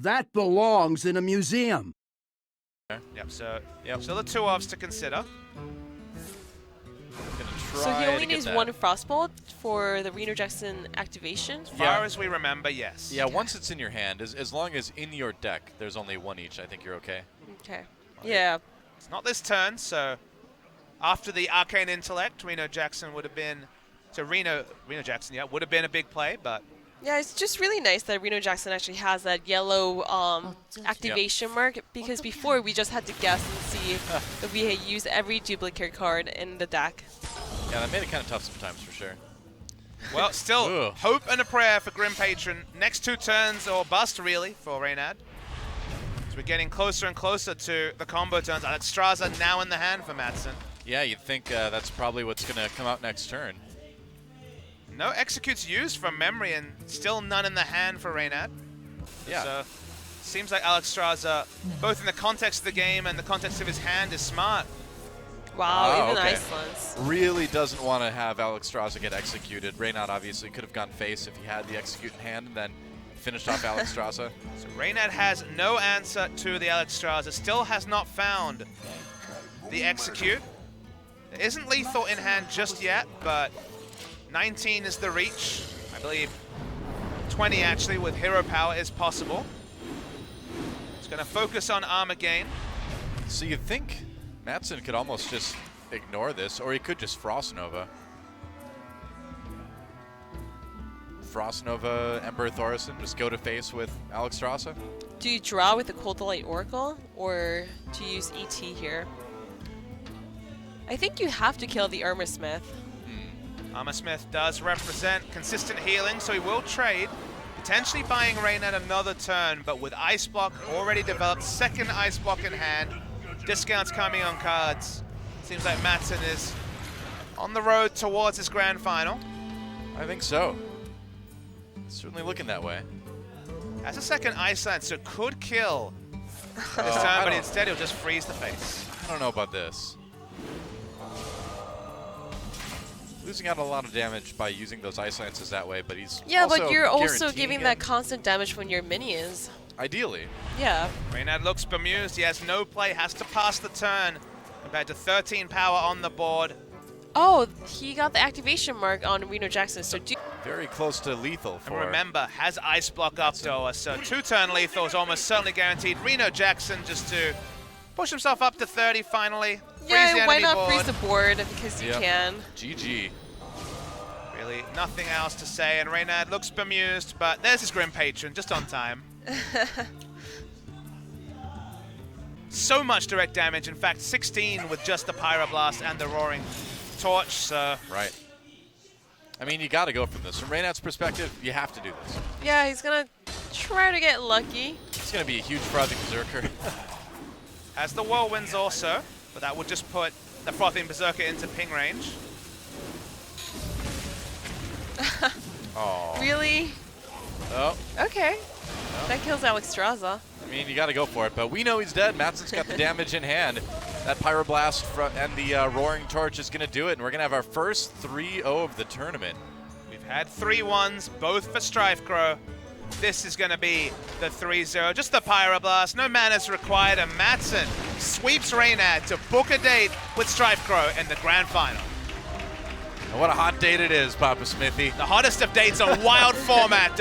That belongs in a museum. Yep, so the two offs to consider. So he only needs one Frostbolt for the Reno Jackson activation? As far as we remember, yes. Yeah, once it's in your hand, as long as in your deck there's only one each, I think you're okay. Okay. Yeah. It's not this turn, so after the Arcane Intellect, Reno Jackson would have been... So Reno Jackson, yeah, would have been a big play, but... Yeah, it's just really nice that Reno Jackson actually has that yellow activation mark, because before we just had to guess and see if we had used every duplicate card in the deck. Yeah, that made it kind of tough sometimes for sure. Well, still, hope and a prayer for Grim Patron. Next 2 turns or bust, really, for Reynad. So we're getting closer and closer to the combo turns. Alexstrasza now in the hand for Madsen. Yeah, you'd think that's probably what's going to come out next turn. No executes used from memory, and still none in the hand for Reynad. Yeah. So seems like Alexstrasza, both in the context of the game and the context of his hand, is smart. Wow, even okay. Iceland's. Really doesn't want to have Alexstrasza get executed. Reynad obviously could have gone face if he had the execute in hand and then finished off Alexstrasza. So Reynad has no answer to the Alexstrasza, still has not found the execute. There isn't lethal in hand just yet, but 19 is the reach. I believe 20 actually with hero power is possible. It's going to focus on armor gain. So you'd think Madsen could almost just ignore this, or he could just Frost Nova. Frost Nova, Emperor Thorison, just go to face with Alexstrasza. Do you draw with the Cold Light Oracle, or do you use ET here? I think you have to kill the Armor Smith. Armor Smith does represent consistent healing, so he will trade, potentially buying Reynad another turn, but with Ice Block already developed, second Ice Block in hand, discounts coming on cards. Seems like Madsen is on the road towards his grand final. I think so. It's certainly looking that way. Has a second Ice Lance, so could kill this turn, but instead he'll just freeze the face. I don't know about this. Losing out a lot of damage by using those Ice Lances that way, but he's but you're also guaranteeing giving that constant damage from your minions. Ideally. Yeah. Reynad looks bemused. He has no play, has to pass the turn compared to 13 power on the board. Oh, he got the activation mark on Reno Jackson, so very close to lethal for... And remember, has Ice Block up, Doa, so 2-turn lethal is almost certainly guaranteed. Reno Jackson just to push himself up to 30 finally. Yeah, why not freeze the board, because you can. GG. Really, nothing else to say, and Reynad looks bemused, but there's his Grim Patron, just on time. So much direct damage, in fact 16 with just the Pyroblast and the Roaring Torch, so... Right. I mean, you gotta go from this. From Reynad's perspective, you have to do this. Yeah, he's gonna try to get lucky. It's gonna be a huge Frothing Berserker. Has the Whirlwinds also, but that would just put the Frothing Berserker into ping range. Oh. Really? Oh. Okay. That kills Alexstrasza. I mean, you got to go for it, but we know he's dead. Madsen's got the damage in hand. That Pyroblast and the Roaring Torch is going to do it, and we're going to have our first 3-0 of the tournament. We've had 3-1s, both for Strifecrow. This is going to be the 3-0. Just the Pyroblast, no mana's required, and Madsen sweeps Reynad to book a date with Strifecrow in the grand final. And what a hot date it is, Papasmithy. The hottest of dates, a wild format.